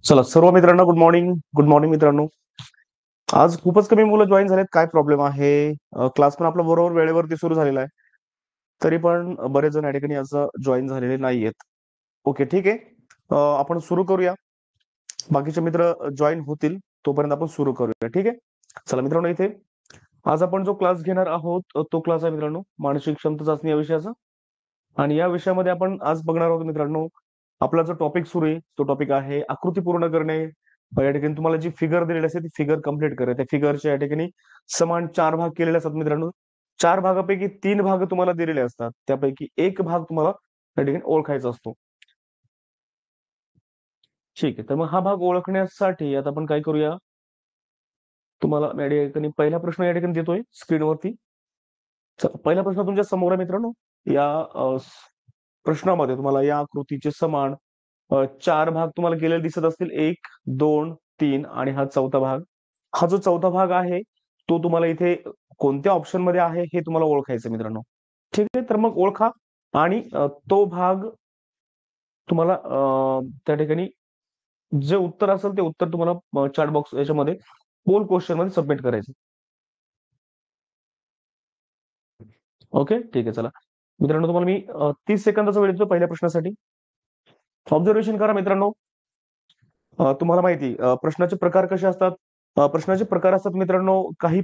चला सर्व मित्रांनो गुड मॉर्निंग. गुड मॉर्निंग मित्रांनो. आज खूपच कमी मुलं जॉईन झालेत. काय प्रॉब्लेम आहे? क्लास पण आपला बरोबर वेळेवरती सुरू झालेला आहे. तरी पण बरेच जण या ठिकाणी आज जॉईन झालेले नाहीयेत. ओके, ठीक आहे. आपण सुरू करूया. बाकीचे मित्र जॉईन होतील तोपर्यंत आपण सुरू करूया. ठीक आहे. चला मित्रांनो, इथे आज आपण जो क्लास घेणार आहोत तो क्लास आहे मित्रांनो मानसिक क्षमता चाचणी या विषयाचा. आणि या विषयामध्ये आपण आज बघणार आहोत मित्रांनो, आपला जो टॉपिक सुरू आहे तो टॉपिक आहे आकृती पूर्ण करणे. या ठिकाणी तुम्हाला जी फिगर दिलेली असते ती फिगर कंप्लीट करा. त्या फिगरच्या या ठिकाणी समान 4 भाग केलेले असतात मित्रांनो. 4 भागापैकी 3 भाग तुम्हाला दिलेले असतात, त्यापैकी एक भाग तुम्हाला या ठिकाणी ओळखायचा असतो. ठीक आहे, तर मग हा भाग ओळखण्यासाठी आता आपण काय करूया, तुम्हाला या ठिकाणी पहिला प्रश्न या ठिकाणी देतोय स्क्रीनवरती. पहिला प्रश्न तुमच्या समोर आहे मित्रांनो. या प्रश्नामध्ये तुम्हाला या आकृतीचे समान 4 भाग तुम्हाला केलेले दिसत असतील. 1, 2, 3 आणि हा चौथा भाग. हा जो चौथा भाग आहे तो तुम्हाला इथे कोणत्या ऑप्शन मध्ये आहे हे तुम्हाला ओळखायचं मित्रांनो. ठीक आहे, तर मग ओळखा. आणि तो भाग तुम्हाला त्या ठिकाणी जे उत्तर असेल ते उत्तर तुम्हाला चॅट बॉक्स याच्यामध्ये पोल क्वेश्चन मध्ये सबमिट करायचं. ओके, ठीक आहे. चला मित्रांनो, तुम्हाला मी 30 सेकंदाचा वेळ देतो पहिल्या प्रश्नासाठी. ऑब्झर्वेशन करा मित्रांनो. तुम्हाला माहिती प्रश्नाचे प्रकार कसे असतात? प्रश्नाचे प्रकार असतात मित्रांनो. काही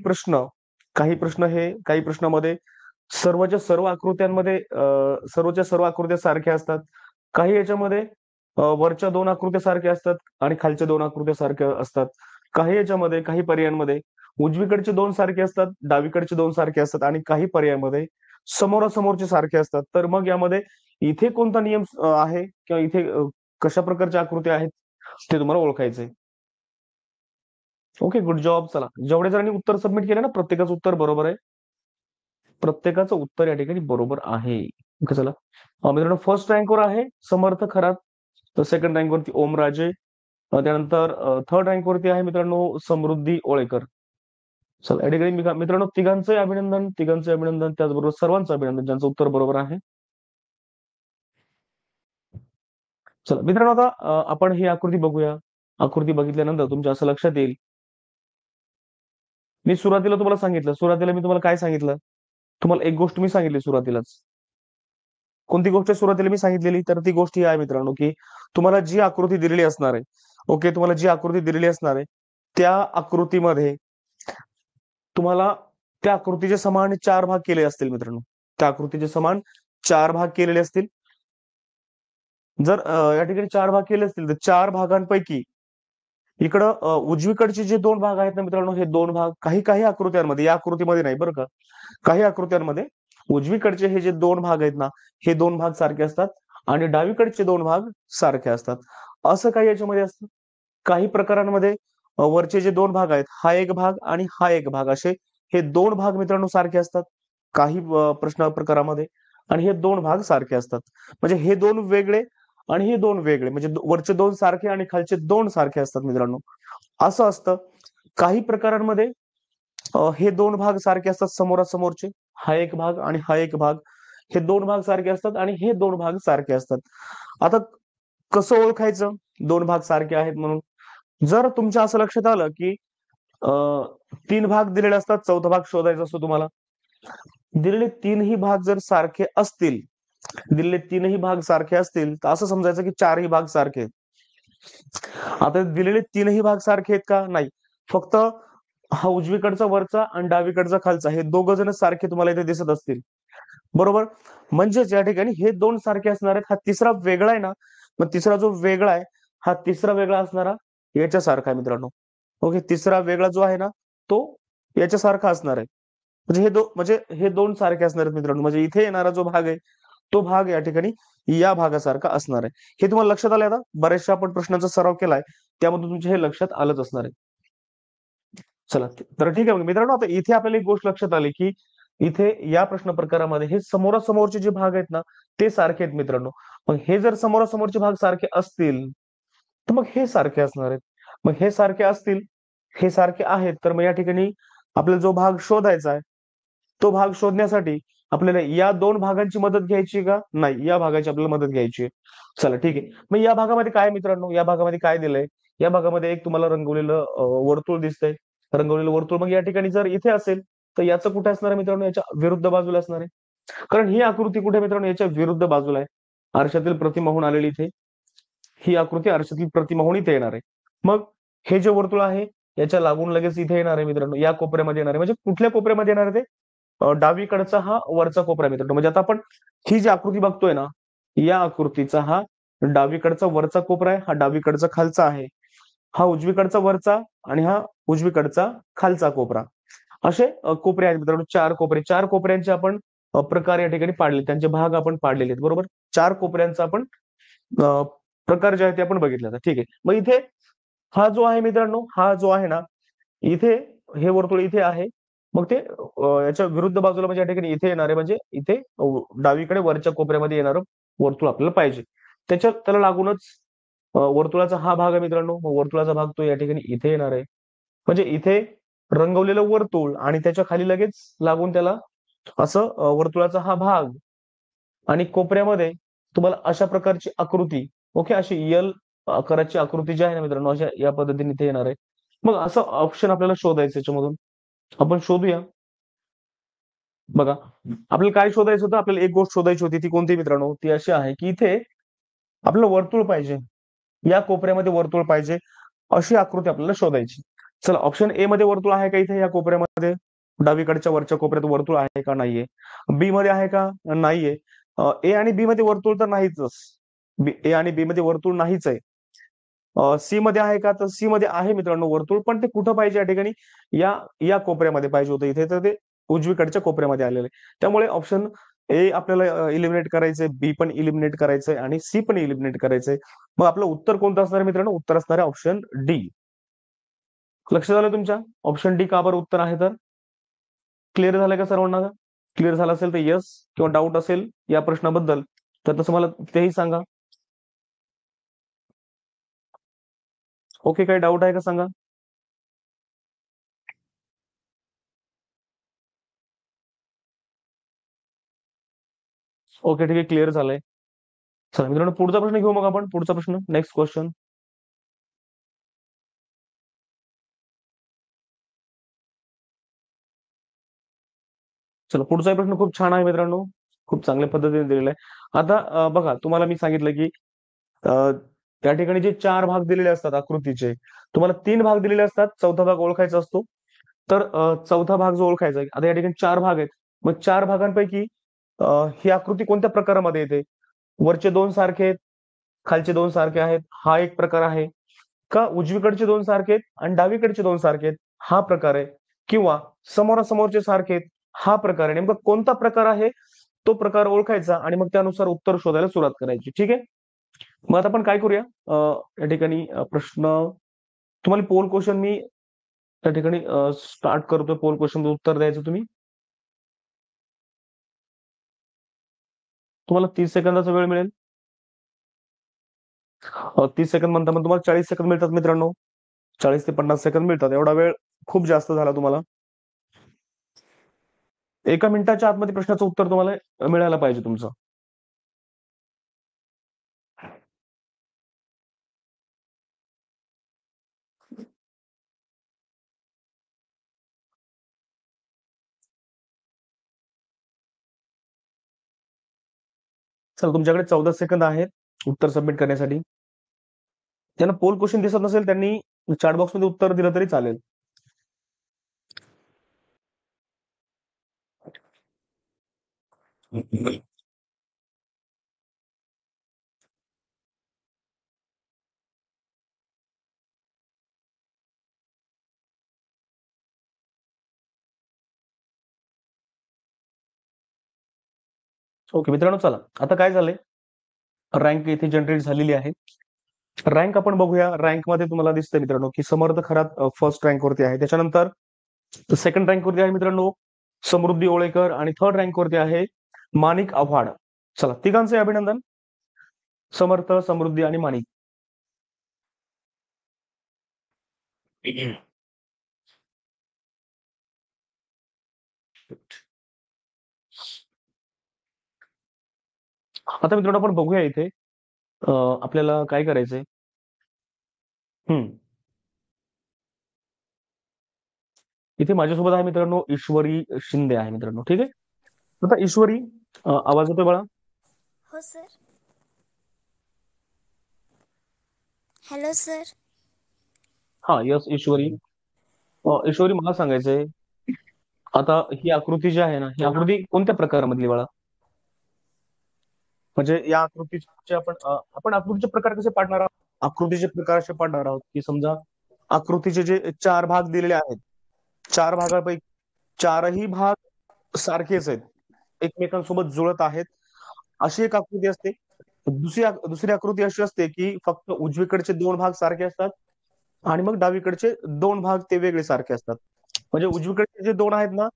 प्रश्नामध्ये सर्वच्या सर्व आकृत्यांमध्ये सर्वच्या सर्व आकृत्या सारख्या असतात. काही याच्यामध्ये वरच्या 2 आकृत्या सारख्या असतात आणि खालच्या 2 आकृत्या सारख्या असतात. काही याच्यामध्ये काही पर्यायांमध्ये उजवीकडचे 2 सारखे असतात, डावीकडचे 2 सारखे असतात आणि काही पर्यायामध्ये समोरासमोरचे सारखे असतात. तर मग यामध्ये इथे कोणता नियम आहे किंवा इथे कशा प्रकारच्या आकृत्या आहेत ते तुम्हाला ओळखायचंय. Okay, good job. चला, जेवढ्या जणांनी उत्तर सबमिट केलं ना, प्रत्येकाचं उत्तर बरोबर आहे. प्रत्येकाचं उत्तर या ठिकाणी बरोबर आहे. ओके, चला. मित्रांनो, फर्स्ट रँकवर आहे समर्थ खरात. तर सेकंड रँकवरती ओमराजे. त्यानंतर थर्ड रँकवरती आहे मित्रांनो समृद्धी ओळेकर. चला, या ठिकाणी मित्रांनो तिघांचे अभिनंदन, त्याचबरोबर सर्वांचं अभिनंदन ज्यांचं उत्तर बरोबर आहे. चला मित्रांनो, आता आपण ही आकृती बघूया. आकृती बघितल्यानंतर तुमच्या असं लक्षात येईल, सुरुवातीला मी तुम्हाला काय सांगितलं? तुम्हाला एक गोष्ट मी सांगितली सुरुवातीलाच. कोणती गोष्ट सुरुवातीला मी सांगितलेली? तर ती गोष्ट ही आहे मित्रांनो, की तुम्हाला जी आकृती दिलेली असणार आहे, ओके, तुम्हाला जी आकृती दिलेली असणार आहे त्या आकृतीमध्ये तुम्हाला त्या आकृतीचे समान 4 भाग केले असतील मित्रांनो. त्या आकृतीचे समान 4 भाग केलेले असतील. जर या ठिकाणी 4 भाग केले असतील तर 4 भागांपैकी इकडं उजवीकडचे जे 2 भाग आहेत ना मित्रांनो, हे 2 भाग काही काही आकृत्यांमध्ये, या आकृतीमध्ये नाही बरं का, काही आकृत्यांमध्ये उजवीकडचे हे जे 2 भाग आहेत ना, हे 2 भाग सारखे असतात आणि डावीकडचे 2 भाग सारखे असतात. असं काही याच्यामध्ये असतं. काही प्रकारांमध्ये वरचे जे 2 भाग आहेत, हा एक भाग आणि हा एक भाग, असे हे 2 भाग मित्रांनो सारखे असतात. काही प्रश्न प्रकारामध्ये आणि हे 2 भाग सारखे असतात. म्हणजे हे 2 वेगळे आणि हे 2 वेगळे, म्हणजे वरचे 2 सारखे आणि खालचे 2 सारखे असतात मित्रांनो. असं असतं. काही प्रकारांमध्ये हे 2 भाग सारखे असतात समोरासमोरचे. हा एक भाग आणि हा एक भाग, हे 2 भाग सारखे असतात आणि हे 2 भाग सारखे असतात. आता कसं ओळखायचं 2 भाग सारखे आहेत म्हणून? जर तुमच्या असं लक्षात आलं की 3 भाग दिलेले असतात, चौथा भाग शोधायचा असतो तुम्हाला. दिलेले 3ही भाग जर सारखे असतील, दिलेले 3ही भाग सारखे असतील तर असं समजायचं की 4ही भाग सारखे आहेत. आता दिलेले 3ही भाग सारखे आहेत का? नाही. फक्त हा उजवीकडचा वरचा आणि डावीकडचा खालचा, हे 2 जण सारखे तुम्हाला इथे दिसत असतील, बरोबर. म्हणजेच या ठिकाणी हे 2 सारखे असणार आहेत. हा तिसरा वेगळा आहे ना, मग तिसरा जो वेगळा आहे, हा तिसरा वेगळा असणारा याच्यासारखा आहे मित्रांनो. ओके, तिसरा वेगळा जो आहे ना तो याच्यासारखा असणार आहे. म्हणजे हे 2 सारखे असणार आहेत मित्रांनो. म्हणजे इथे येणारा जो भाग आहे तो भाग या ठिकाणी या भागासारखा असणार आहे. हे तुम्हाला लक्षात आलंय आता? बऱ्याचशा आपण प्रश्नांचा सराव केलाय, त्यामध्ये तुमच्या हे लक्षात आलंच असणार आहे. चला, तर ठीक आहे. मग मित्रांनो, आता इथे आपल्याला एक गोष्ट लक्षात आली की इथे या प्रश्न प्रकारामध्ये हे समोरासमोरचे जे भाग आहेत ना ते सारखे आहेत मित्रांनो. मग हे जर समोरासमोरचे भाग सारखे असतील तर मग हे सारखे असणार आहेत. मग हे सारखे असतील, हे सारखे आहेत, तर मग या ठिकाणी आपल्याला जो भाग शोधायचा आहे तो भाग शोधण्यासाठी आपल्याला या 2 भागांची मदत घ्यायची का? नाही, या भागाची आपल्याला मदत घ्यायची आहे. चला ठीक आहे. मग या भागामध्ये काय मित्रांनो, या भागामध्ये काय दिलंय? या भागामध्ये एक तुम्हाला रंगवलेलं वर्तुळ दिसतंय. रंगवलेलं वर्तुळ मग या ठिकाणी जर इथे असेल तर याचं कुठे असणार आहे मित्रांनो, याच्या विरुद्ध बाजूला असणार आहे. कारण ही आकृती कुठे मित्रांनो, याच्या विरुद्ध बाजूला आहे. आरशातील प्रतिमा आलेली इथे, ही आकृती आरशातील प्रतिमा इथे येणार आहे. मग हे जे वर्तुळ आहे याच्या लागून लगेच इथे येणार आहे मित्रांनो, या कोपऱ्यामध्ये येणार आहे. म्हणजे कुठल्या कोपऱ्यामध्ये येणार आहे ते, डावीकडचा हा वरचा कोपरा मित्रांनो. म्हणजे आता आपण ही जी आकृती बघतोय ना, या आकृतीचा हा डावीकडचा वरचा कोपरा आहे, हा डावीकडचा खालचा आहे, हा उजवीकडचा वरचा आणि हा उजवीकडचा खालचा कोपरा. असे कोपरे आहेत मित्रांनो, चार कोपरे. चार कोपऱ्यांचे आपण प्रकार या ठिकाणी पाडले, त्यांचे भाग आपण पाडलेले आहेत बरोबर. चार कोपऱ्यांचा आपण प्रकार जे आहे ते आपण बघितले. ठीक आहे, मग इथे हा जो आहे मित्रांनो, हा जो आहे ना, इथे हे वर्तुळ इथे आहे. मग ते याच्या विरुद्ध बाजूला म्हणजे या ठिकाणी इथे येणार आहे. म्हणजे इथे डावीकडे वरच्या कोपऱ्यामध्ये येणारं वर्तुळ आपल्याला पाहिजे. त्याला लागूनच वर्तुळाचा हा भाग आहे मित्रांनो. मग वर्तुळाचा भाग तो या ठिकाणी इथे येणार आहे. म्हणजे इथे रंगवलेलं वर्तुळ आणि त्याच्या खाली लगेच लागून त्याला असं वर्तुळाचा हा भाग आणि कोपऱ्यामध्ये तुम्हाला अशा प्रकारची आकृती, ओके, अशी यल आकाराची आकृती जी आहे ना मित्रांनो, अशा या पद्धतीने इथे येणार आहे. मग असं ऑप्शन आपल्याला शोधायचं याच्यामधून, आपण शोधूया. बघा, आपल्याला काय शोधायचं होतं, आपल्याला एक गोष्ट शोधायची होती. ती कोणती मित्रांनो, ती अशी आहे की इथे आपलं वर्तुळ पाहिजे, या कोपऱ्यामध्ये वर्तुळ पाहिजे, अशी आकृती आपल्याला शोधायची. चला, ऑप्शन ए मध्ये वर्तुळ आहे का इथे या कोपऱ्यामध्ये, डावीकडच्या वरच्या कोपऱ्यात वर्तुळ आहे का, नाहीये. बी मध्ये आहे का, नाहीये. ए आणि बी मध्ये वर्तुळ तर नाहीच. ए आणि बी मध्ये वर्तुळ नाहीच आहे. सी मध्ये आहे का, तर सी मध्ये आहे मित्रांनो वर्तुळ, पण ते कुठं पाहिजे या ठिकाणी, या या कोपऱ्यामध्ये पाहिजे होतं इथे, तर ते उजवीकडच्या कोपऱ्यामध्ये आलेलं आहे. त्यामुळे ऑप्शन ए आपल्याला इलिमिनेट करायचंय, बी पण इलिमिनेट करायचंय आणि सी पण इलिमिनेट करायचंय. मग आपलं उत्तर कोणतं असणार आहे मित्रांनो, उत्तर असणार आहे ऑप्शन डी. लक्ष झालं तुमच्या, ऑप्शन डी का बरं उत्तर आहे तर. क्लिअर झालंय का सर्वांना? क्लिअर झालं असेल तर यस, किंवा डाऊट असेल या प्रश्नाबद्दल तर तसं मला तेही सांगा. ओके, काही डाऊट आहे का सांगा. ओके, ठीक आहे, क्लिअर झालंय. चला मित्रांनो, पुढचा प्रश्न घेऊ मग आपण. पुढचा प्रश्न, नेक्स्ट क्वेश्चन. चला, पुढचा प्रश्न खूप छान आहे मित्रांनो, खूप चांगल्या पद्धतीने दिलेला आहे. आता बघा, तुम्हाला मी सांगितलं की त्या ठिकाणी जे चार भाग दिलेले असतात आकृतीचे, तुम्हाला तीन भाग दिलेले असतात, चौथा भाग ओळखायचा असतो. तर चौथा भाग जो ओळखायचा आहे, आता या ठिकाणी चार भाग आहेत. मग चार भागांपैकी अ, ही आकृती कोणत्या प्रकारामध्ये येते. वरचे दोन सारखे आहेत, खालचे दोन सारखे आहेत, हा एक प्रकार आहे. का उजवीकडचे दोन सारखे आहेत आणि डावीकडचे दोन सारखे आहेत, हा प्रकार आहे. किंवा समोरासमोरचे सारखे आहेत, हा प्रकार आहे. नेमका कोणता प्रकार आहे तो प्रकार ओळखायचा आणि मग त्यानुसार उत्तर शोधायला सुरुवात करायची. ठीक आहे, मग आता आपण काय करूया, या ठिकाणी प्रश्न, तुम्हाला पोल क्वेश्चन मी त्या ठिकाणी स्टार्ट करतोय. पोल क्वेश्चन उत्तर द्यायचं तुम्ही. तुम्हाला 30 सेकंदाचा वेळ मिळेल. 30 सेकंद म्हणता मग तुम्हाला 40 सेकंद मिळतात मित्रांनो. 40 ते 50 सेकंद मिळतात. एवढा वेळ खूप जास्त झाला तुम्हाला. 1 मिनिटाच्या आतमध्ये प्रश्नाचं उत्तर तुम्हाला मिळायला पाहिजे तुमचं. चला, तुमच्याकडे 14 सेकंद आहेत उत्तर सबमिट करण्यासाठी. ज्यांना पोल क्वेश्चन दिसत नसेल त्यांनी चॅट बॉक्स मध्ये उत्तर दिलं तरी चालेल. ओके मित्रांनो, चला आता काय झालंय, रँक इथे जनरेट झालेली आहे. रँक आपण बघूया. रँक मध्ये तुम्हाला दिसतंय मित्रांनो की समर्थ खरात फर्स्ट रँक वरती आहे. त्याच्यानंतर सेकंड रँक वरती आहे मित्रांनो समृद्धी ओळेकर आणि थर्ड रँक वरती आहे माणिक आव्हाड. चला, तिघांचे अभिनंदन, समर्थ, समृद्धी आणि माणिक. आता मित्रांनो आपण बघूया इथे आपल्याला काय करायचंय. हम्म. इथे माझ्यासोबत आहे मित्रांनो ईश्वरी शिंदे आहे मित्रांनो. ठीक आहे. आता ईश्वरी, आवाज येतोय बाळा? हो सर. Hello sir. हा, यस ईश्वरी. ईश्वरी, मला सांगायचंय, आता ही आकृती जी आहे ना, ही आकृती कोणत्या प्रकारामधली बाळा? म्हणजे या आकृतीचे आपण आकृतीचे प्रकार कसे पाडणार आहोत? आकृतीचे प्रकार असे पाडणार आहोत की समजा आकृतीचे जे चार भाग दिलेले आहेत, चार भागापैकी चारही भाग सारखेच आहेत, एकमेकांसोबत जुळत आहेत, अशी एक आकृती असते. दुसरी आकृती अशी असते की फक्त उजवीकडचे दोन भाग सारखे असतात आणि मग डावीकडचे दोन भाग ते वेगळे सारखे असतात. म्हणजे उजवीकडचे जे दोन आहेत ना,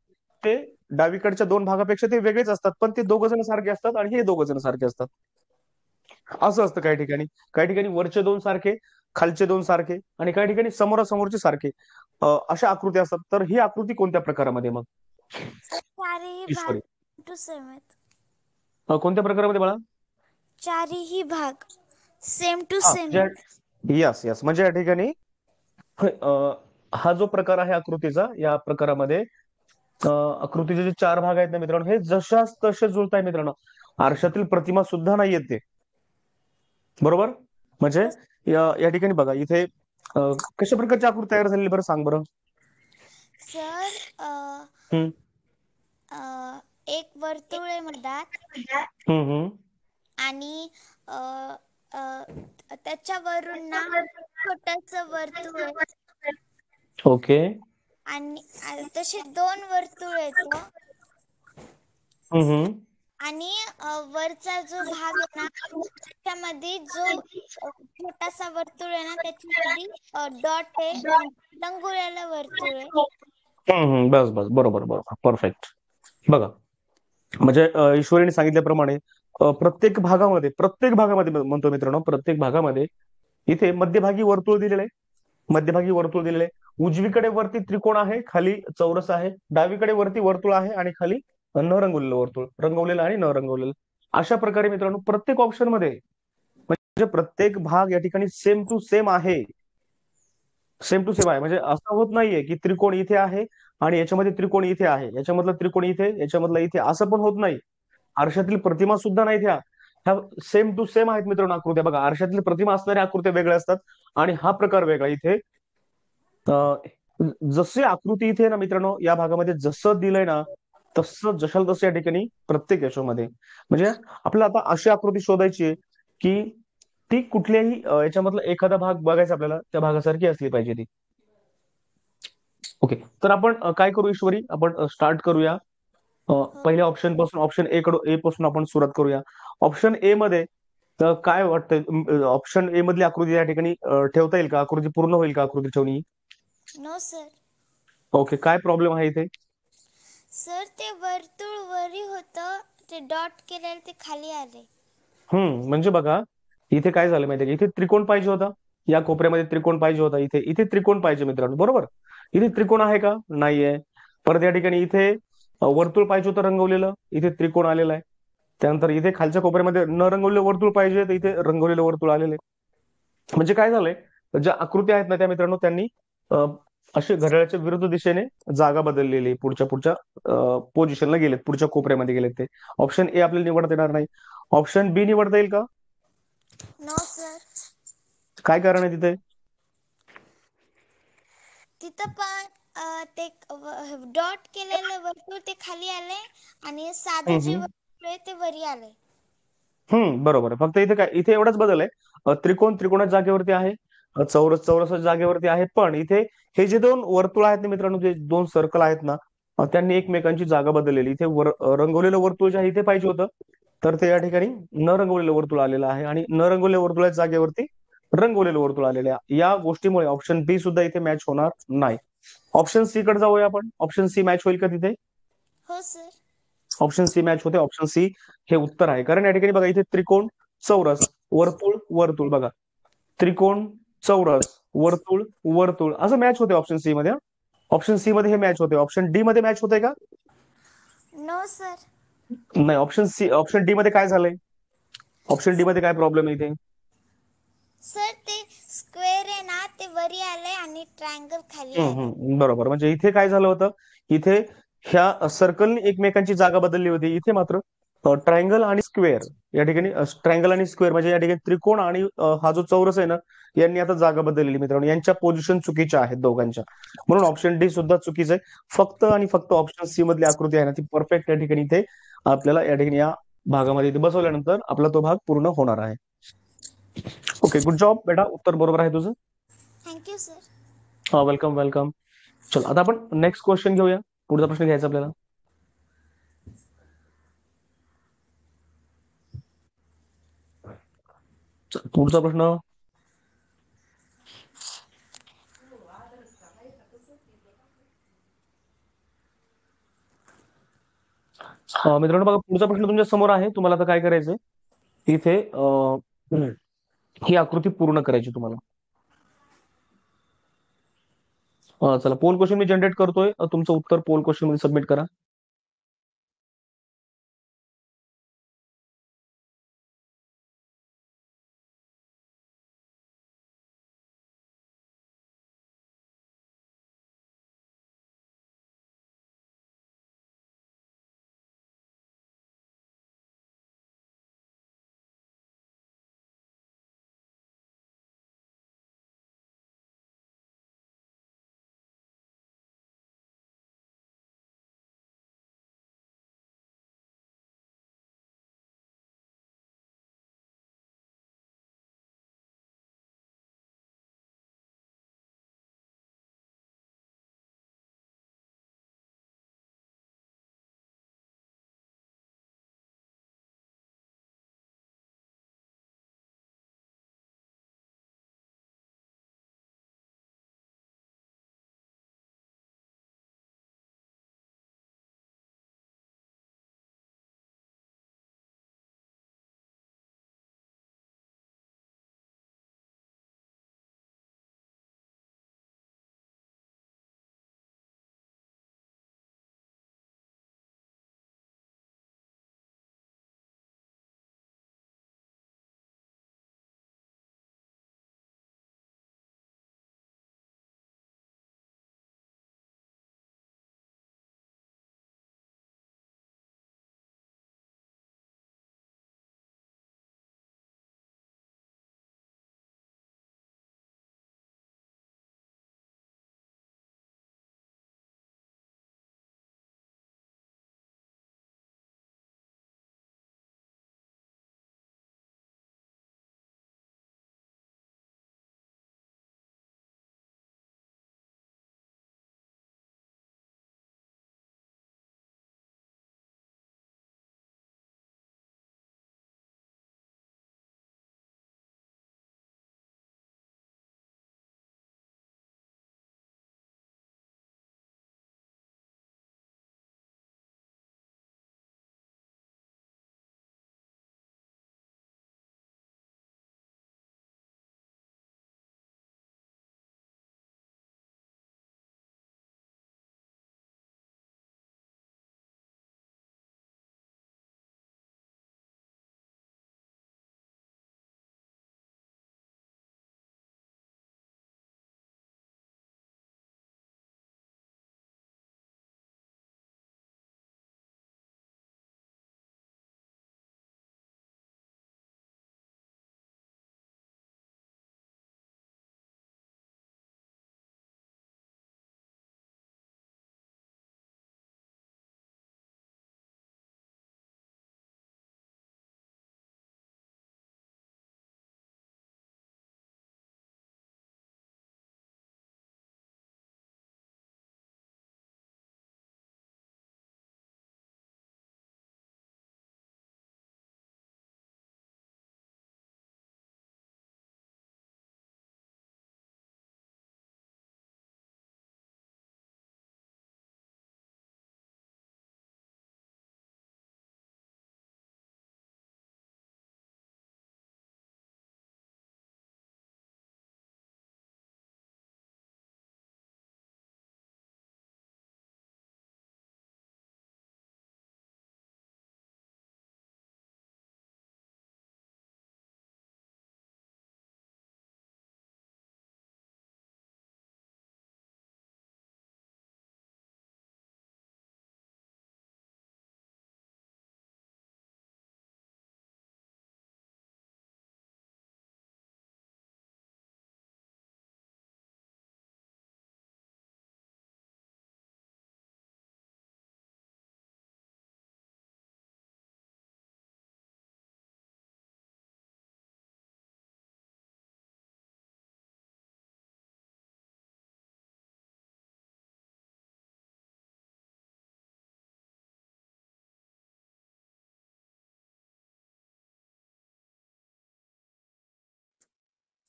ते डावीकडच्या दोन भागापेक्षा ते वेगळेच असतात, पण ते दोघ जण सारखे असतात आणि हे दोघ जण सारखे असतात. असं असतं काही ठिकाणी. काही ठिकाणी वरचे दोन सारखे, खालचे दोन सारखे, आणि काही ठिकाणी समोरासमोरचे सारखे. अशा आकृती असतात. तर ही आकृती कोणत्या प्रकारामध्ये मग सर चारही भाग ईश्वरी? टू सेम आहेत. कोणत्या प्रकारामध्ये बाळा? चारही भाग सेम टू हा, सेम आहेत. यस यस, म्हणजे या ठिकाणी हा जो प्रकार आहे आकृतीचा, या प्रकारामध्ये आकृतीचे जे चार भाग आहेत ना मित्रांनो, हे जशाच तसे जुळत आहे मित्रांनो. आरशातील प्रतिमा सुद्धा नाही येत ते. बरोबर? म्हणजे हो या ठिकाणी बघा, इथे कशा प्रकारची आकृती तयार झालेली बरं, सांग बरं. सर. हम्म. एक वर्तुळ आहे मधात हम्म. आणि अ, अ, त्याच्यावरून ना छोटस वर्तुळ आहे ओके. आणि तसे दोन वर्तुळ आहेत. हम्म. आणि वरचा जो भाग आहे ना, त्याच्यामध्ये जो छोटासा वर्तुळ आहे ना, त्याच्यामध्ये डॉट आहे, म्हणजे लंगोल्याला वर्तुळ आहे. बस बस, बरोबर बरोबर, परफेक्ट. बघा, म्हणजे ईश्वरीने सांगितल्याप्रमाणे प्रत्येक भागामध्ये म्हणतो मित्रांनो, प्रत्येक भागामध्ये इथे मध्यभागी वर्तुळ दिलेलं आहे. मध्यभागी वर्तुळ दिलेले आहे. उजवीकडे वरती त्रिकोण आहे, खाली चौरस आहे. डावीकडे वरती वर्तुळ आहे आणि खाली न रंगवलेलं वर्तुळ, रंगवलेलं आणि न रंगवलेलं. अशा प्रकारे मित्रांनो प्रत्येक ऑप्शन मध्ये, म्हणजे प्रत्येक भाग या ठिकाणी सेम टू सेम आहे. सेम टू सेम आहे, म्हणजे असं होत नाहीये की त्रिकोण इथे आहे आणि याच्यामध्ये त्रिकोण इथे आहे, याच्यामधलं त्रिकोण इथे, याच्यामधलं इथे, असं पण होत नाही. आरशातील प्रतिमा सुद्धा नाही ह्या ह्या सेम टू सेम आहेत मित्रांनो आकृत्या. बघा, आरशातील प्रतिमा असणाऱ्या आकृत्या वेगळ्या असतात आणि हा प्रकार वेगळा. इथे जसे आकृती इथे ना मित्रांनो, या भागामध्ये जसं दिलंय ना, तसं जशाल तसं या ठिकाणी प्रत्येक याच्यामध्ये, म्हणजे आपल्याला आता अशी आकृती शोधायची आहे की ती कुठल्याही याच्यामधला एखादा भाग बघायचा आपल्याला, त्या भागासारखी असली पाहिजे ती. ओके, तर आपण काय करू ईश्वरी, आपण स्टार्ट करूया. हो पहिल्या ऑप्शन पासून, ऑप्शन ए पासून आपण सुरुवात करूया. ऑप्शन ए मध्ये काय वाटतंय, ऑप्शन ए मधली आकृती या ठिकाणी ठेवता येईल का? आकृती पूर्ण होईल का आकृती ठेवणी? No sir. ओके, काय प्रॉब्लेम आहे इथे? सर ते वर्तुळ वरी होतं, ते डॉट केलेलं ते खाली आले. म्हणजे बघा, इथे काय झालं माहितीये का, इथे त्रिकोण पाहिजे होता. या कोपऱ्यामध्ये त्रिकोण पाहिजे होता. इथे इथे त्रिकोण पाहिजे मित्रांनो, बरोबर? इथे त्रिकोण आहे का? नाहीये. परत या ठिकाणी इथे वर्तुळ पाहिजे होतं रंगवलेलं, इथे त्रिकोण आलेलं आहे. त्यानंतर इथे खालच्या कोपऱ्यामध्ये न रंगवलेलं वर्तुळ पाहिजे, तर इथे रंगवलेलं वर्तुळ आलेलं आहे. म्हणजे काय झालंय, ज्या आकृत्या आहेत ना त्या मित्रांनो, त्यांनी असे घड्याळाच्या विरुद्ध दिशेने जागा बदललेली, पुढच्या पुढच्या पोझिशनला गेलेत, पुढच्या कोपऱ्यामध्ये गेलेत ते. ऑप्शन ए आपल्याला निवडता येणार नाही. ऑप्शन बी निवडता येईल का? No sir. काय कारण आहे तिथे? तिथं पण ते डॉट केलेलं वर्तुळ ते खाली आले आणि साधं जे हम्म. वर्तुळ आहे ते वरी आले. बरोबर आहे. फक्त इथे काय, इथे एवढाच बदल आहे. त्रिकोण त्रिकोणाच्या जागेवरती आहे, चौरस चौरसाच्या जागेवरती आहे. पण इथे हे जे दोन वर्तुळ आहेत ना मित्रांनो, जे दोन सर्कल आहेत ना, त्यांनी एकमेकांची जागा बदललेली. इथे रंगवलेलं वर्तुळ जे आहे इथे पाहिजे होतं, तर ते या ठिकाणी न रंगवलेलं वर्तुळ आलेलं आहे आणि न रंगवलेल्या वर्तुळाच्या जागेवरती रंगवलेलं वर्तुळ आलेलं आहे. या गोष्टीमुळे ऑप्शन बी सुद्धा इथे मॅच होणार नाही. ऑप्शन सी कडे जाऊया आपण. ऑप्शन सी मॅच होईल का तिथे? हो सर. ऑप्शन सी मॅच होते. ऑप्शन सी हे उत्तर आहे. कारण या ठिकाणी बघा, इथे त्रिकोण चौरस वर्तुळ वर्तुळ, बघा, त्रिकोण चौरस वर्तुळ वर्तुळ असं मॅच होते ऑप्शन सी मध्ये. ऑप्शन सी मध्ये हे मॅच होते. ऑप्शन डी मध्ये मॅच होते का? No sir. नाही. ऑप्शन डी मध्ये काय झालंय? ऑप्शन डी मध्ये काय प्रॉब्लेम आहे इथे? सर ते स्क्वेअर आहे ना ते वरी आलंय आणि ट्रायंगल खाली आलंय. बरोबर. म्हणजे इथे काय झालं होतं, इथे ह्या सर्कलनी एकमेकांची जागा बदलली होती. इथे मात्र ट्रायंगल आणि स्क्वेअर या ठिकाणी, ट्रायंगल आणि स्क्वेअर म्हणजे या ठिकाणी त्रिकोण आणि हा जो चौरस आहे ना, यांनी आता जागा बदललेली मित्रांनो. यांच्या पोझिशन चुकीच्या आहेत दोघांच्या, म्हणून ऑप्शन डी सुद्धा चुकीचं आहे. फक्त आणि फक्त ऑप्शन सी मधली आकृती आहे ना, ती परफेक्ट या ठिकाणी इथे आपल्याला या ठिकाणी या भागामध्ये इथे बसवल्यानंतर आपला तो भाग पूर्ण होणार आहे. ओके, गुड जॉब बेटा, उत्तर बरोबर आहे तुझं. Thank you sir. हा, वेलकम वेलकम. चल, आता आपण नेक्स्ट क्वेश्चन घेऊया. पुढचा प्रश्न घ्यायचा आपल्याला. चल, पुढचा प्रश्न. मित्रांनो बघा, पुढचा प्रश्न तुमच्या समोर आहे. तुम्हाला आता काय करायचंय, इथे ही आकृती पूर्ण करायची तुम्हाला. चला, पोल क्वेश्चन मी जनरेट करतोय. तुमचं उत्तर पोल क्वेश्चन मध्ये सबमिट करा.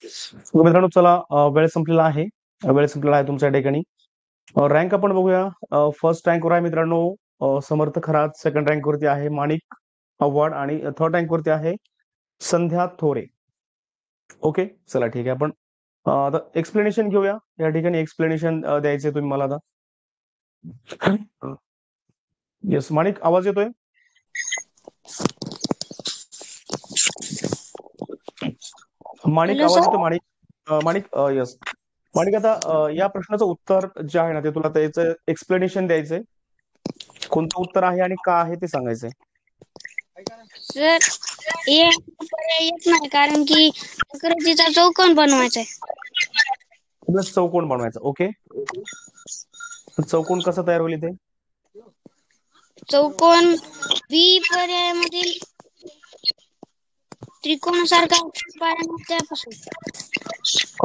मित्रांनो चला, वेळ संपलेला आहे. वेळ संपलेला आहे तुमच्या ठिकाणी. रँक आपण बघूया. फर्स्ट रँकवर आहे मित्रांनो समर्थ खरात. सेकंड रँक वरती आहे माणिक आव्हाड आणि थर्ड रँक वरती आहे संध्या थोरे. ओके, चला ठीक आहे. आपण आता एक्सप्लेनेशन घेऊया. या ठिकाणी एक्सप्लेनेशन द्यायचे तुम्ही मला आता. येस माणिक, आवाज येतोय? माणिक, हॅलो आवाज सर. येतो माणिक? माणिक, येस. माणिक, आता या प्रश्नाचं उत्तर जे आहे ना ते तुला त्याचं एक्सप्लेनेशन द्यायचंय. कोणतं उत्तर आहे आणि का आहे ते सांगायचंय. सर हे पर्याय येत नाही कारण की आकृतीचा चौकोन बनवायचा आहे. तुला चौकोन बनवायचा. ओके, चौकोन कसा तयार होईल इथे? चौकोन बी पर्यायामधील त्रिकोणासारखा त्यापासून.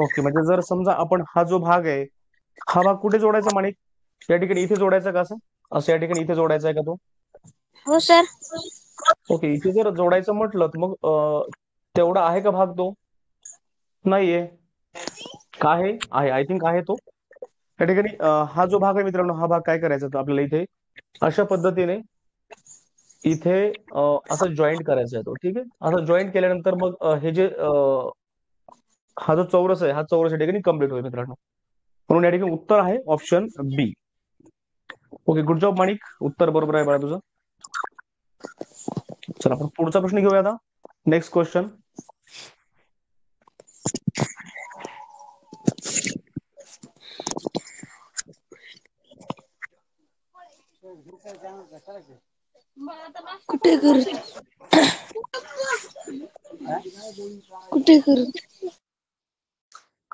ओके, म्हणजे जर समजा आपण हा जो भाग आहे, हा भाग कुठे जोडायचा माणिक? या ठिकाणी इथे जोडायचा का? असं असं या ठिकाणी इथे जोडायचा आहे का तो? हो सर. ओके, इथे जर जोडायचं म्हटलं तर मग तेवढा आहे का भाग? तो नाहीये. का आहे? आहे, आय थिंक आहे तो. या ठिकाणी हा जो भाग आहे मित्रांनो, हा भाग काय करायचा तर आपल्याला इथे अशा पद्धतीने इथे असं जॉईंट करायचा आहे तो. ठीक आहे, असं जॉईंट केल्यानंतर मग हे जे हा जो चौरस आहे, हा चौरस या ठिकाणी कम्प्लीट होईल मित्रांनो. म्हणून या ठिकाणी उत्तर आहे ऑप्शन बी. ओके, गुड जॉब माणिक, उत्तर बरोबर आहे बाळा तुझं. चला आपण पुढचा प्रश्न घेऊया आता. Next question. कुठे करू कुठे करू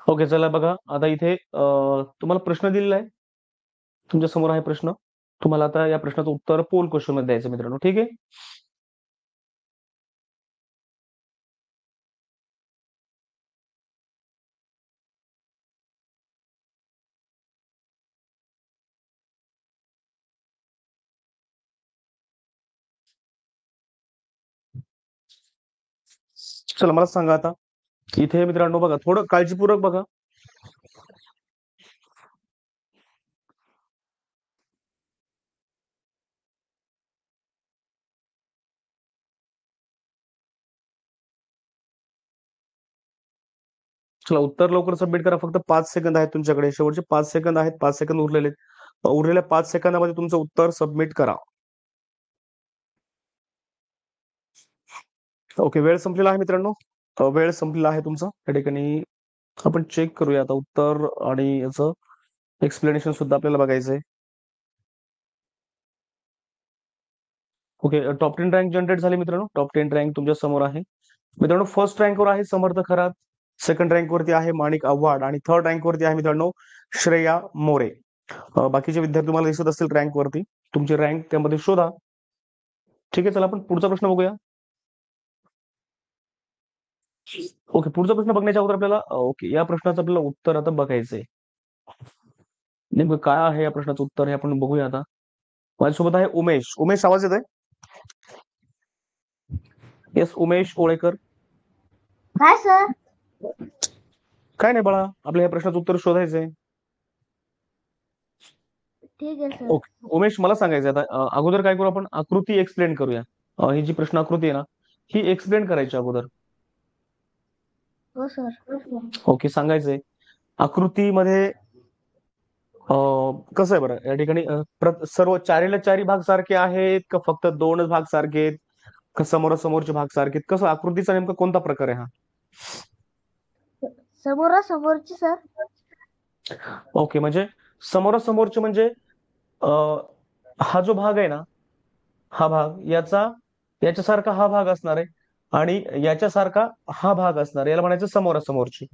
ओके, चला बघा आता इथे तुम्हाला प्रश्न दिलेला आहे. तुमच्या समोर आहे प्रश्न. तुम्हाला आता या प्रश्नाचं उत्तर पोल क्वेश्चन मध्ये द्यायचं मित्रांनो. ठीक आहे, चला मला सांगा आता. इथे मित्रांनो बघा, थोडं काळजीपूर्वक बघा. चला उत्तर लवकर सबमिट करा. फक्त 5 सेकंद आहेत तुमच्याकडे. शेवटचे 5 सेकंद आहेत. 5 सेकंद उरलेले आहेत. उरलेल्या 5 सेकंदामध्ये तुमचं उत्तर सबमिट करा. ओके, वेळ संपलेला आहे मित्रांनो. वेळ संपलेला आहे तुमचा. या ठिकाणी आपण चेक करूया आता उत्तर आणि याचं एक्सप्लेनेशन सुद्धा आपल्याला बघायचंय. ओके, टॉप 10 रँक जनरेट झाली मित्रांनो. टॉप 10 रँक तुमच्या समोर आहे मित्रांनो. फर्स्ट रँकवर आहे समर्थ खरात. सेकंड रँक वरती आहे माणिक आव्हाड आणि थर्ड रँक वरती आहे मित्रांनो श्रेया मोरे. बाकीचे विद्यार्थी तुम्हाला दिसत असतील रँक वरती. तुमची रँक त्यामध्ये शोधा. ठीक आहे, चला आपण पुढचा प्रश्न बघूया. ओके, पुढचा प्रश्न बघण्याच्या अगोदर आपल्याला ओके या प्रश्नाचं आपल्याला उत्तर आता बघायचंय. नेमकं काय आहे या प्रश्नाचं उत्तर हे आपण बघूया आता. माझ्यासोबत आहे उमेश. उमेश, आवाज येत आहे? येस, उमेश ओळेकर. काय सर? काय नाही बाळा, आपल्या या प्रश्नाचं उत्तर शोधायचंय. ठीक आहे सर. ओके उमेश, मला सांगायचं आता अगोदर काय करू आपण, आकृती एक्सप्लेन करूया. ही जी प्रश्न आकृती आहे ना, ही एक्सप्लेन करायची अगोदर. हो सर. ओके, सांगायचंय आकृतीमध्ये कसं आहे बरं या ठिकाणी सर्व चारीला चारी भाग सारखे आहेत का फक्त दोनच भाग सारखे आहेत का समोरासमोरचे भाग सारखे आहेत? कसं आकृतीचा नेमका कोणता प्रकार आहे हा? समोरासमोरची सर. ओके, म्हणजे समोरासमोरचे म्हणजे हा जो भाग आहे ना, हा भाग याच्यासारखा हा भाग असणार आहे आणि याच्यासारखा हा भाग असणार आहे. याला म्हणायचं समोरासमोरची.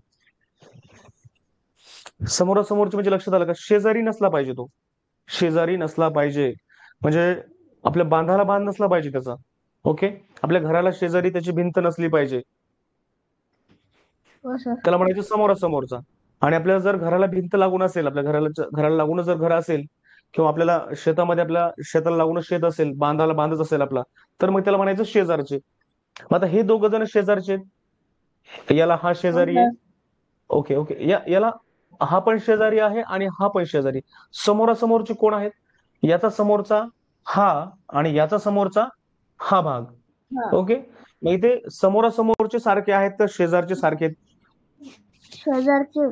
समोरासमोरची म्हणजे लक्षात आलं का, शेजारी नसला पाहिजे तो. शेजारी नसला पाहिजे म्हणजे आपल्या बांधाला बांध नसला पाहिजे त्याचा. ओके, आपल्या घराला शेजारी त्याची भिंत नसली पाहिजे. हो सर. त्याला म्हणायचं समोरासमोरचा. आणि आपल्याला जर घराला भिंत लागून असेल, आपल्या घराला लागूनच जर घर असेल किंवा आपल्याला शेतामध्ये आपल्या शेताला लागूनच शेत असेल, बांधाला बांधच असेल आपला, तर मग त्याला म्हणायचं शेजारचे. मग आता हे दोघं जण शेजारचे आहेत. याला हा हो शेजारी आहे, सर. ओके ओके, याला हा पण शेजारी आहे आणि हा पण शेजारी. समोरासमोरचे कोण आहेत? याचा समोरचा हा आणि याचा समोरचा हा भाग. हा. ओके, मग इथे समोरासमोरचे सारखे आहेत तर शेजारचे सारखे आहेत? शेजारचे.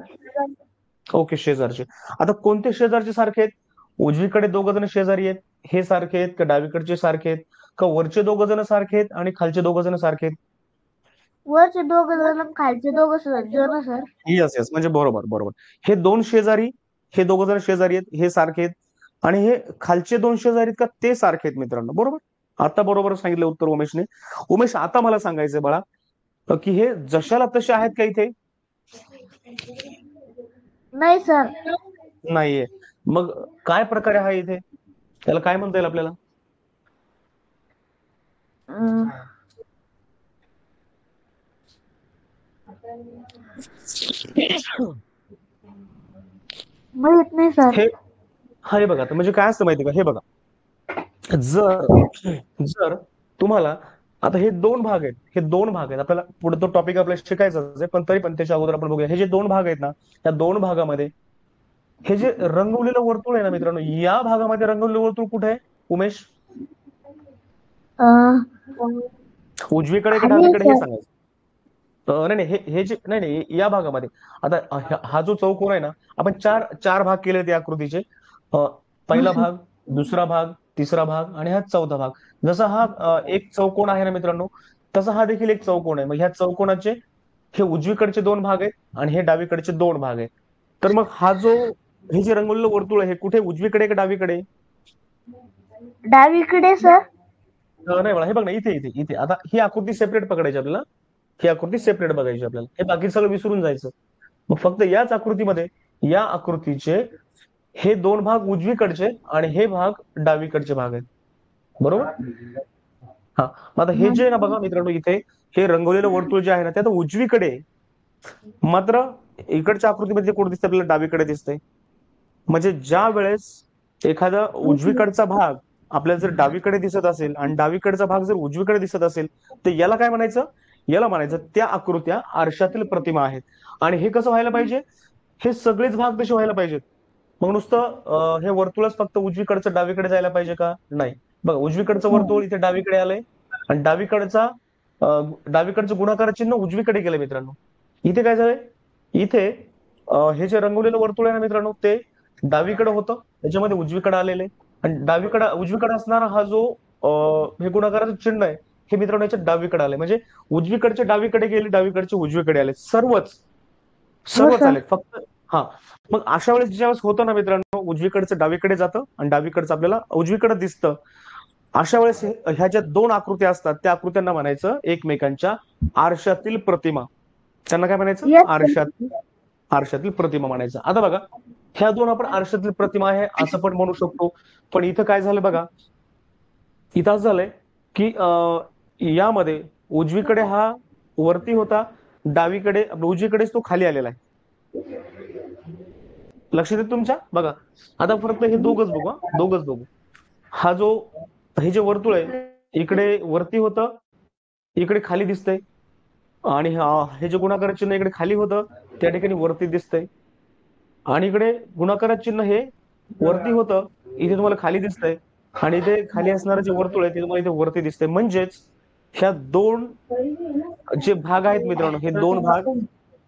ओके, शेजारचे. आता कोणते शेजारचे सारखे आहेत? उजवीकडे दोघ जण शेजारी आहेत, हे सारखे आहेत का डावीकडचे सारखे आहेत, का वरचे दोघ जण सारखे आहेत आणि खालचे दोघ जण सारखे आहेत? वरचे दोघ जण खालचे दोघ जण सर. येस येस, म्हणजे बरोबर बरोबर. हे दोन शेजारी, हे दोघ जण शेजारी आहेत, हे सारखे आहेत. आणि हे खालचे दोन शेजारी आहेत का ते सारखे आहेत मित्रांनो? बरोबर. आता बरोबर सांगितलं उत्तर उमेशने. उमेश, आता मला सांगायचंय बाळा की हे जशाला तसे आहेत का इथे? नाही सर. नाहीये. मग काय प्रकारे आहे इथे? त्याला काय म्हणता येईल आपल्याला? माहित नाही सर. हे हे बघा, म्हणजे काय असतं माहिती का? हे बघा, जर जर तुम्हाला आता हे दोन भाग आहेत, हे दोन भाग आहेत. आपल्याला पुढे तो टॉपिक आपल्याला शिकायचा आहे, पण तरी पण त्याच्या अगोदर आपण बघूया. हे जे दोन भाग आहेत ना, त्या दोन भागामध्ये हे जे रंगवलेलं वर्तुळ आहे ना मित्रांनो, या भागामध्ये रंगवलेलं वर्तुळ कुठे आहे उमेश? उजवीकडे की खाली डावीकडे हे सर. सांगायचं. नाही नाही, हे जे नाही नाही, या भागामध्ये. आता हा जो चौकोन आहे ना, आपण चार चार भाग केले त्या आकृतीचे. पहिला भाग, दुसरा भाग, तिसरा भाग आणि हा चौथा भाग. जसा हा एक चौकोन आहे ना मित्रांनो, तसा हा देखील एक चौकोन आहे. मग ह्या चौकोनाचे हे उजवीकडचे दोन भाग आहेत आणि हे डावीकडचे दोन भाग आहेत. तर मग हा जो हे जे रंगवलेलं वर्तुळ आहे, हे कुठे, उजवीकडे का डावीकडे? डावीकडे सर. नाही मला हे बघ ना, इथे इथे इथे. आता ही आकृती सेपरेट पकडायची आपल्याला, ही आकृती सेपरेट बघायची आपल्याला. हे बाकी सगळं विसरून जायचं. मग फक्त याच आकृतीमध्ये, या आकृतीचे हे दोन भाग उजवीकडचे आणि हे भाग डावीकडचे भाग आहेत. बरोबर. हा, मग आता हे जे आहे ना बघा मित्रांनो, इथे हे रंगवलेलं वर्तुळ जे आहे ना, ते आता उजवीकडे आहे. मात्र इकडच्या आकृतीमध्ये कोण दिसतंय आपल्याला? डावीकडे दिसतंय. म्हणजे ज्या वेळेस एखादा उजवीकडचा भाग आपल्याला जर डावीकडे दिसत असेल आणि डावीकडचा भाग जर उजवीकडे दिसत असेल, तर याला काय म्हणायचं? याला म्हणायचं त्या आकृत्या आरशातील प्रतिमा आहेत. आणि हे कसं व्हायला पाहिजे? हे सगळेच भाग तसे व्हायला पाहिजेत. मग नुसतं हे वर्तुळच फक्त उजवीकडचं डावीकडे जायला पाहिजे का? नाही. बघा, उजवीकडचं वर्तुळ इथे डावीकडे आलंय आणि डावीकडचं गुणाकार चिन्ह उजवीकडे गेलंय मित्रांनो. इथे काय झालंय? इथे हे जे रंगवलेलं वर्तुळ आहे ना मित्रांनो, ते डावीकडे होतं, त्याच्यामध्ये उजवीकडे आलेले. आणि उजवीकडे असणारा हा जो हे गुणाकाराचं चिन्ह आहे, हे मित्रांनो याच्या डावीकडे आले. म्हणजे उजवीकडचे डावीकडे गेले, डावीकडचे उजवीकडे आले. सर्वच हो सर्वच सर. आलेत फक्त. हा, मग अशा वेळेस ज्यावेळेस होतं ना मित्रांनो, उजवीकडचं डावीकडे जातं आणि डावीकडचं आपल्याला उजवीकडे दिसतं. अशा वेळेस ह्या ज्या दोन आकृत्या असतात, त्या आकृत्यांना म्हणायचं एकमेकांच्या आरशातील प्रतिमा. त्यांना काय म्हणायचं? Yes sir. आरशातील प्रतिमा म्हणायचं. आता बघा, ह्या दोन आपण आरशातील प्रतिमा आहे असं पण म्हणू शकतो. पण इथं काय झालं बघा, इथं असं झालंय की यामध्ये उजवीकडे हा वरती होता, डावीकडे उजवीकडेच तो खाली आलेला आहे. लक्ष देत तुमच्या? बघा, आता फक्त हे दोघच बघू, दोघच बघू. हा जो हे जे वर्तुळ आहे, इकडे वरती होतं, इकडे खाली दिसतंय. आणि हे जे गुणाकार चिन्ह इकडे खाली होतं, त्या ठिकाणी वरती दिसतंय. आणि इकडे गुणाकार चिन्ह हे वरती होतं, इथे तुम्हाला खाली दिसतंय. आणि इथे खाली असणारं जे वर्तुळ आहे ते तुम्हाला इथे वरती दिसतंय. म्हणजेच ह्या दोन जे भाग आहेत मित्रांनो, हे दोन भाग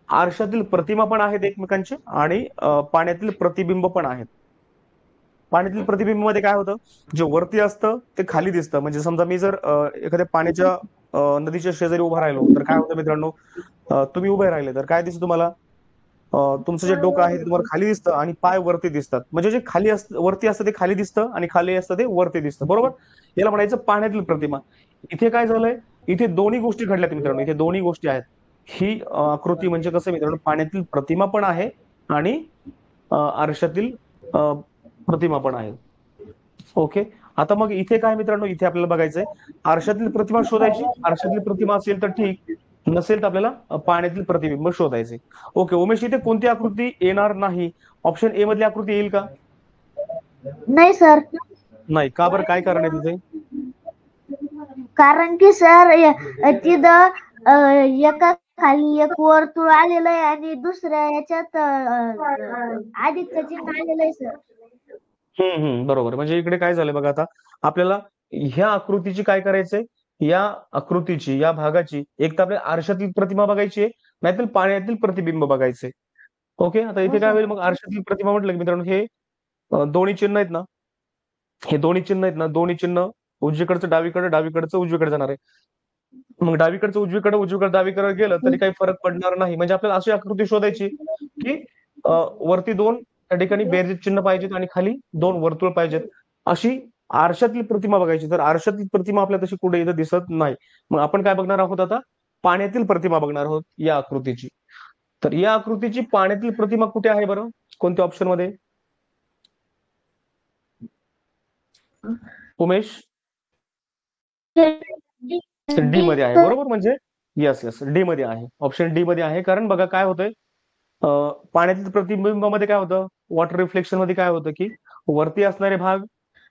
आरशातील प्रतिमा पण आहेत एकमेकांचे आणि पाण्यातील प्रतिबिंब पण आहेत. पाण्यातील प्रतिबिंबामध्ये काय होतं? जे वरती असतं ते खाली दिसतं. म्हणजे समजा मी जर एखाद्या पाण्याच्या नदीच्या शेजारी उभा राहिलो, तर काय होतं मित्रांनो? तुम्ही उभे राहिले तर काय दिसतं तुम्हाला? तुमचं जे डोकं आहे ते तुम्हाला खाली दिसतं आणि पाय वरती दिसतात. म्हणजे जे वरती असतं ते खाली दिसतं आणि खाली असतं ते वरती दिसतं. बरोबर. याला म्हणायचं पाण्यातील प्रतिमा. इथे काय झालंय? इथे दोन्ही गोष्टी घडल्यात मित्रांनो. इथे दोन्ही गोष्टी आहेत. ही आकृती म्हणजे कसं मित्रांनो, पाण्यातील प्रतिमा पण आहे आणि आरशातील प्रतिमा पण आहे. ओके. आता मग इथे काय मित्रांनो, इथे आपल्याला बघायचंय आरशातील प्रतिमा शोधायची. आरशातील प्रतिमा असेल तर ठीक, नसेल तर आपल्याला पाण्यातील प्रतिबिंब शोधायचे. ओके उमेश, इथे कोणती आकृती येणार नाही? ऑप्शन ए मधली आकृती येईल का? नाही सर. नाही का? बरं, काय कारण आहे तिथे? कारण की सर तिथं एका खाली एक वर्तुळ आलेलं आहे आणि दुसऱ्या याच्यात अधिकचं चिन्ह आलेलं आहे सर. बरोबर. म्हणजे इकडे काय झालंय बघा, आता आपल्याला ह्या आकृतीची काय करायचंय, या आकृतीची, या भागाची एक तर आपल्याला आरशातील प्रतिमा बघायची आहे, नाहीतर पाण्यातील प्रतिबिंब बघायचे. ओके, आता इथे काय होईल मग, आरशातील प्रतिमा म्हटलं की मित्रांनो, हे दोन्ही चिन्ह आहेत ना, हे दोन्ही चिन्ह आहेत ना, दोन्ही चिन्ह उजवीकडचं डावीकडे, डावीकडचं उजवीकडे जाणार आहे. मग डावीकडचं उजवीकडे, उजवीकडे डावीकडे गेलं तरी काही फरक पडणार नाही. म्हणजे आपल्याला अशी आकृती शोधायची की वरती दोन त्या ठिकाणी बेरजेचे चिन्ह पाहिजेत आणि खाली दोन वर्तुळ पाहिजेत. अशी आरशातील प्रतिमा बघायची. तर आरशातील प्रतिमा आपल्याला तशी कुठे इथं दिसत नाही. मग आपण काय बघणार आहोत आता, पाण्यातील प्रतिमा बघणार आहोत या आकृतीची. तर या आकृतीची पाण्यातील प्रतिमा कुठे आहे बरं, कोणत्या ऑप्शन मध्ये उमेश? डी मध्ये आहे, बरोबर. म्हणजे येस येस, डी मध्ये आहे, ऑप्शन डी मध्ये आहे. कारण बघा काय होतंय, पाण्यातील प्रतिबिंबामध्ये काय होतं, वॉटर रिफ्लेक्शन मध्ये काय होतं की वरती असणारे भाग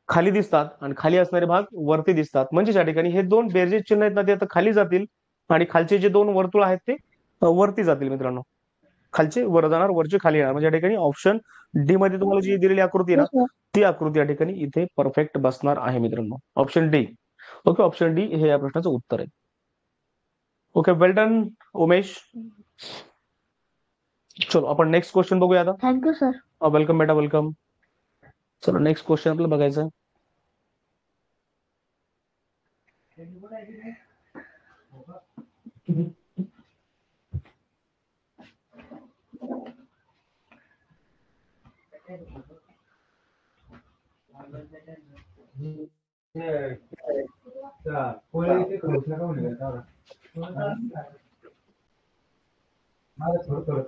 खाली दिसतात आणि खाली असणारे भाग वरती दिसतात. म्हणजे त्या ठिकाणी हे दोन बेरजेचे चिन्ह आहेत ना, ते आता खाली जातील आणि खालचे जे दोन वर्तुळ आहेत ते वरती जातील मित्रांनो. खालचे वर जाणार, वरचे खाली येणार. म्हणजे या ठिकाणी ऑप्शन डी मध्ये तुम्हाला जी दिलेली आकृती आहे ना, ती आकृती या ठिकाणी इथे परफेक्ट बसणार आहे मित्रांनो, option D. Okay, option D हे या प्रश्नाचं उत्तर आहे. ओके, वेल डन उमेश. चलो आपण नेक्स्ट क्वेश्चन बघूया आता. Thank you sir. वेलकम बेटा, वेलकम. चलो नेक्स्ट क्वेश्चन आपल्याला बघायचं आहे.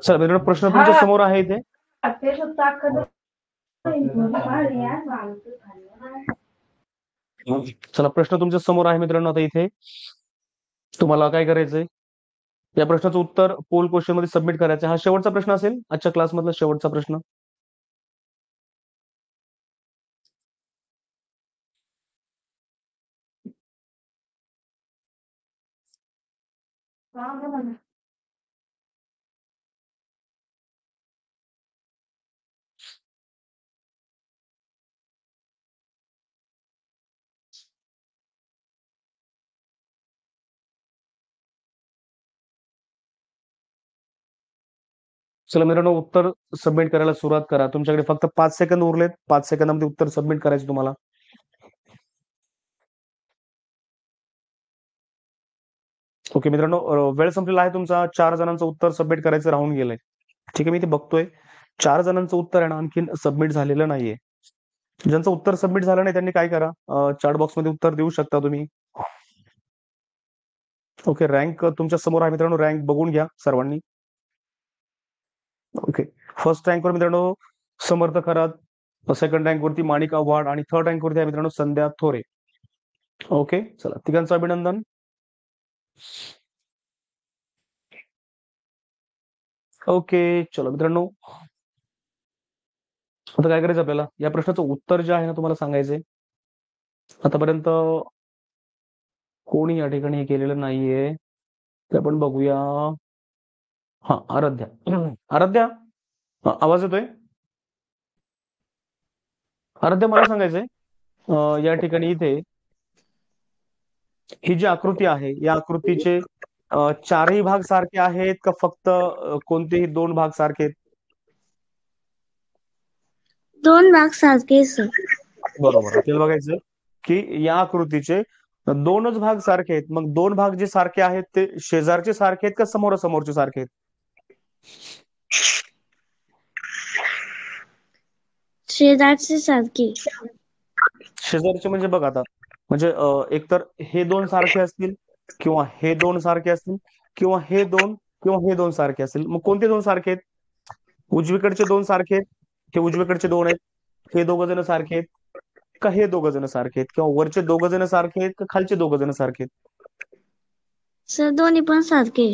चला मित्रांनो, प्रश्न तुमच्या समोर आहे इथे. चला प्रश्न तुमच्या समोर आहे मित्रांनो. आता इथे तुम्हाला काय करायचंय, या प्रश्नाचं उत्तर पोल क्वेश्चन मध्ये सबमिट करायचं. हा शेवटचा प्रश्न असेल आजच्या क्लासमधला, शेवटचा प्रश्न. चला मित्रांनो, उत्तर सबमिट करायला सुरुवात करा. तुमच्याकडे फक्त 5 सेकंद उरलेत. 5 सेकंदामध्ये उत्तर सबमिट करायचं तुम्हाला. ओके मित्रांनो, वेळ संपलेला आहे तुमचा. 4 जणांचं उत्तर सबमिट करायचं राहून गेलंय. ठीक आहे, मी ते बघतोय 4 जणांचं उत्तर आहे ना आणखीन सबमिट झालेलं नाहीये. ज्यांचं उत्तर सबमिट झालं नाही त्यांनी काय करा, चॅट बॉक्स मध्ये उत्तर देऊ शकता तुम्ही. ओके, रँक तुमच्या समोर आहे मित्रांनो, रँक बघून घ्या सर्वांनी. ओके, फर्स्ट रँक वर मित्रांनो समर्थ खरात, सेकंड रँक वरती माणिक आव्हाड आणि थर्ड रँक वरती आहे मित्रांनो संध्या थोरे. ओके, चला तिघांचं अभिनंदन. ओके, चलो मित्रांनो, आता काय करायचं आपल्याला, या प्रश्नाचं उत्तर जे आहे ना तुम्हाला सांगायचंय. आतापर्यंत कोणी या ठिकाणी हे केलेलं नाहीये, ते आपण बघूया. हा, आराध्या. आराध्या, आवाज येतोय? आराध्या, मला सांगायचंय, या ठिकाणी इथे ही जी आकृती आहे, या आकृतीचे चारही भाग सारखे आहेत का फक्त कोणतेही 2 भाग सारखे आहेत? 2 भाग सारखे सर. बरोबर. आपल्याला बघायचं की या आकृतीचे 2च भाग सारखे आहेत. मग 2 भाग जे सारखे आहेत ते शेजारचे सारखे आहेत का समोरासमोरचे सारखे आहेत? शेजारचे सारखे. शेजारचे म्हणजे बघ आता, म्हणजे एकतर हे 2 सारखे असतील किंवा हे 2 सारखे असतील किंवा हे 2 किंवा हे 2 सारखे असतील. मग कोणते 2 सारखे आहेत? उजवीकडचे 2 सारखे आहेत, हे उजवीकडचे 2 आहेत, हे 2 जण सारखे आहेत का हे 2 जण सारखे आहेत, किंवा वरचे 2 जण सारखे आहेत का खालचे 2 जण सारखे आहेत? सर दोन्ही पण सारखे.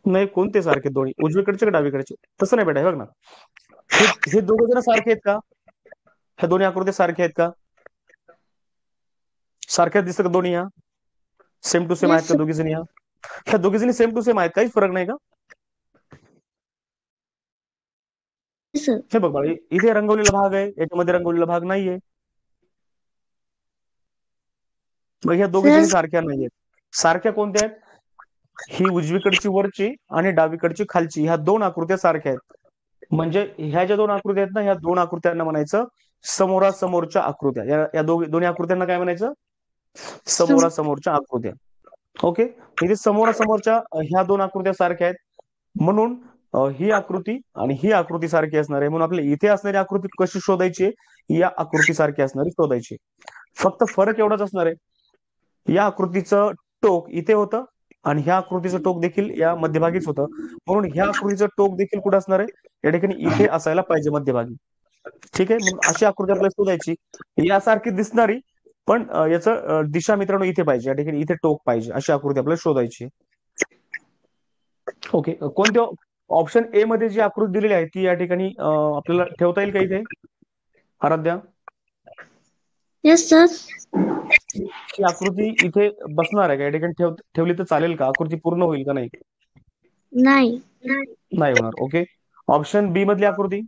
नाही, कोणते सारखे दोन्ही, उजवीकडचे का डावीकडचे? तसं नाही बेटा, हे बघ ना, हे 2 जण सारखे आहेत का? ह्या दोन्ही आकृती सारखे आहेत का? सारख्याच दिसतं का दोन्ही? या सेम टू सेम आहेत का दोघी जण? या ह्या दोघी जणी सेम टू सेम आहेत, काहीच फरक नाही का? सर हे बघ बाळा, इथे रंगवलेला भाग आहे, याच्यामध्ये रंगवलेला भाग नाहीये. मग ह्या दोघी जणी सर सारख्या नाहीयेत. सारख्या कोणत्या आहेत? ही उजवीकडची वरची आणि डावीकडची खालची, ह्या दोन आकृत्या सारख्या आहेत. म्हणजे ह्या ज्या दोन आकृत्या आहेत ना, ह्या दोन आकृत्यांना म्हणायचं समोरासमोरच्या आकृत्या. या दोन्ही आकृत्यांना काय म्हणायचं? समोरासमोरच्या आकृत्या. ओके, इथे समोरासमोरच्या ह्या दोन आकृत्या सारख्या आहेत, म्हणून ही आकृती आणि ही आकृती सारखी असणार आहे. म्हणून आपल्याला इथे असणारी आकृती कशी शोधायची? या आकृती सारखी असणारी शोधायची. फक्त फरक एवढाच असणार आहे, या आकृतीचं टोक इथे होतं आणि ह्या आकृतीचं टोक देखील या मध्यभागीच होतं. म्हणून ह्या आकृतीचं टोक देखील कुठं असणार आहे? या ठिकाणी इथे असायला पाहिजे, मध्यभागी. ठीक आहे, म्हणून अशी आकृती आपल्याला शोधायची, यासारखी दिसणारी, पण याचं दिशा मित्रांनो इथे पाहिजे, या ठिकाणी इथे टोक पाहिजे, अशी आकृती आपल्याला शोधायची. ओके, कोणत्या ऑप्शन ए मध्ये जी आकृती दिलेली आहे ती या ठिकाणी आपल्याला ठेवता येईल का इथे? आराध्या, येस सर ही आकृती इथे बसणार आहे का? या ठिकाणी ठेवली तर चालेल का? आकृती पूर्ण होईल का? नाही, नाही नाही होणार. ओके, ऑप्शन बी मधली आकृती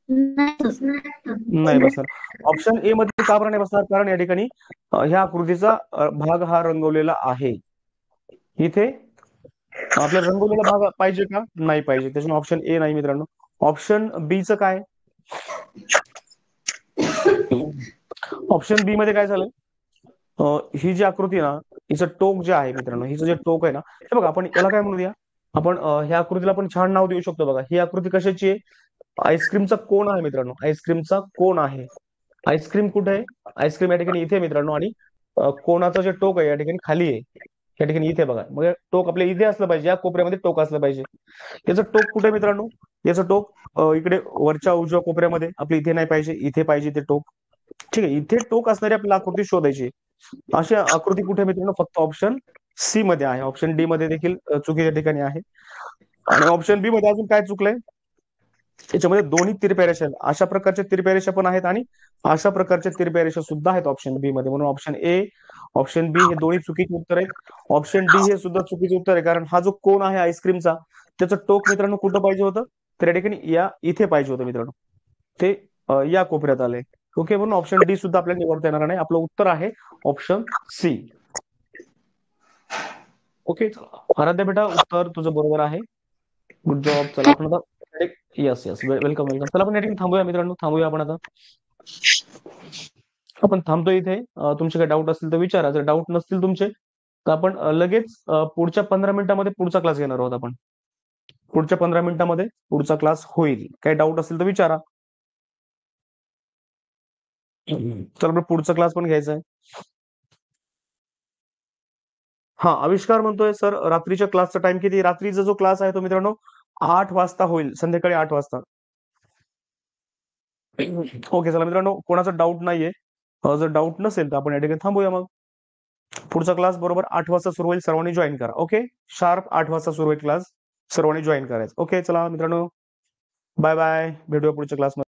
नाही सर नाही बसणार. ऑप्शन ए मध्ये का बरं नाही बसणार? कारण या ठिकाणी ह्या आकृतीचा भाग हा रंगवलेला आहे. इथे आपल्याला रंगवलेला भाग पाहिजे का? नाही पाहिजे, त्याच्यामुळे ऑप्शन ए नाही मित्रांनो. ऑप्शन बी च काय? ऑप्शन बी मध्ये काय झालंय? ही जी आकृती ना, हिचं टोक जे आहे मित्रांनो, हिचं जे टोक आहे ना, हे बघा, आपण याला काय म्हणूया? आपण ह्या आकृतीला आपण छान नाव देऊ शकतो. बघा, ही आकृती कशाची आहे? आईस्क्रीमचा कोन आहे मित्रांनो, आईस्क्रीमचा कोन आहे. आईस्क्रीम कुठे आहे? आईस्क्रीम या ठिकाणी इथे आहे मित्रांनो, आणि कोणाचं जे टोक आहे या ठिकाणी खाली आहे, या ठिकाणी इथे बघा. मग टोक आपल्या इथे असलं पाहिजे, या कोपऱ्यामध्ये टोक असलं पाहिजे. याचं टोक कुठे मित्रांनो? याचं टोक इकडे वरच्या उजव्या कोपऱ्यामध्ये, आपल्या इथे नाही पाहिजे, इथे पाहिजे ते टोक. ठीक आहे, इथे टोक असणारी आपल्याला आकृती शोधायची. अशी आकृती कुठे मित्रांनो? फक्त ऑप्शन सी मध्ये आहे. ऑप्शन डी मध्ये देखील चुकीच्या ठिकाणी आहे. आणि ऑप्शन बी मध्ये अजून काय चुकलंय? याच्यामध्ये दोन्ही तिरप्या रेषा आहेत. अशा प्रकारच्या तिरप्या रेषा पण आहेत आणि अशा प्रकारच्या तिरप्या रेषा सुद्धा आहेत ऑप्शन बी मध्ये. म्हणून ऑप्शन ए, ऑप्शन बी हे दोन्ही चुकीचे उत्तर आहेत. ऑप्शन डी हे सुद्धा चुकीचे उत्तर आहे, कारण हा जो कोन आहे आईस्क्रीमचा, त्याचं टोक मित्रांनो कुठं पाहिजे होतं? तर या ठिकाणी या इथे पाहिजे होतं मित्रांनो, ते या कोपऱ्यात आलंय. ओके, म्हणून ऑप्शन डी सुद्धा आपल्याला निवडता येणार नाही. आपलं उत्तर आहे ऑप्शन सी. ओके, आराध्या बेटा, उत्तर तुझं बरोबर आहे. Good job. चला आपण आता येस येस, वेलकम वेलकम. चला आपण या ठिकाणी थांबूया मित्रांनो, थांबूया आपण आता. आपण थांबतो इथे. तुमचे काही डाऊट असतील तर विचारा. जर डाऊट नसतील तुमचे, तर आपण लगेच पुढच्या 15 मिनिटांमध्ये पुढचा क्लास घेणार आहोत आपण. पुढच्या 15 मिनिटांमध्ये पुढचा क्लास होईल. काही डाऊट असेल तर विचारा. चला आपण पुढचा क्लास पण घ्यायचा आहे. हा, आविष्कार म्हणतोय सर रात्रीच्या क्लासचा टाइम किती? रात्रीचा जो क्लास आहे तो मित्रांनो 8 वाजता होईल, संध्याकाळी 8 वाजता. ओके, चला मित्रांनो, कोणाचा डाऊट नाहीये. जर डाऊट नसेल तर आपण या ठिकाणी थांबूया. मग पुढचा क्लास बरोबर 8 वाजता सुरू होईल, सर्वांनी जॉईन करा. ओके, शार्प 8 वाजता सुरू होईल क्लास, सर्वांनी जॉईन करायचं. ओके, चला मित्रांनो, बाय बाय, भेटूया पुढच्या क्लासमध्ये.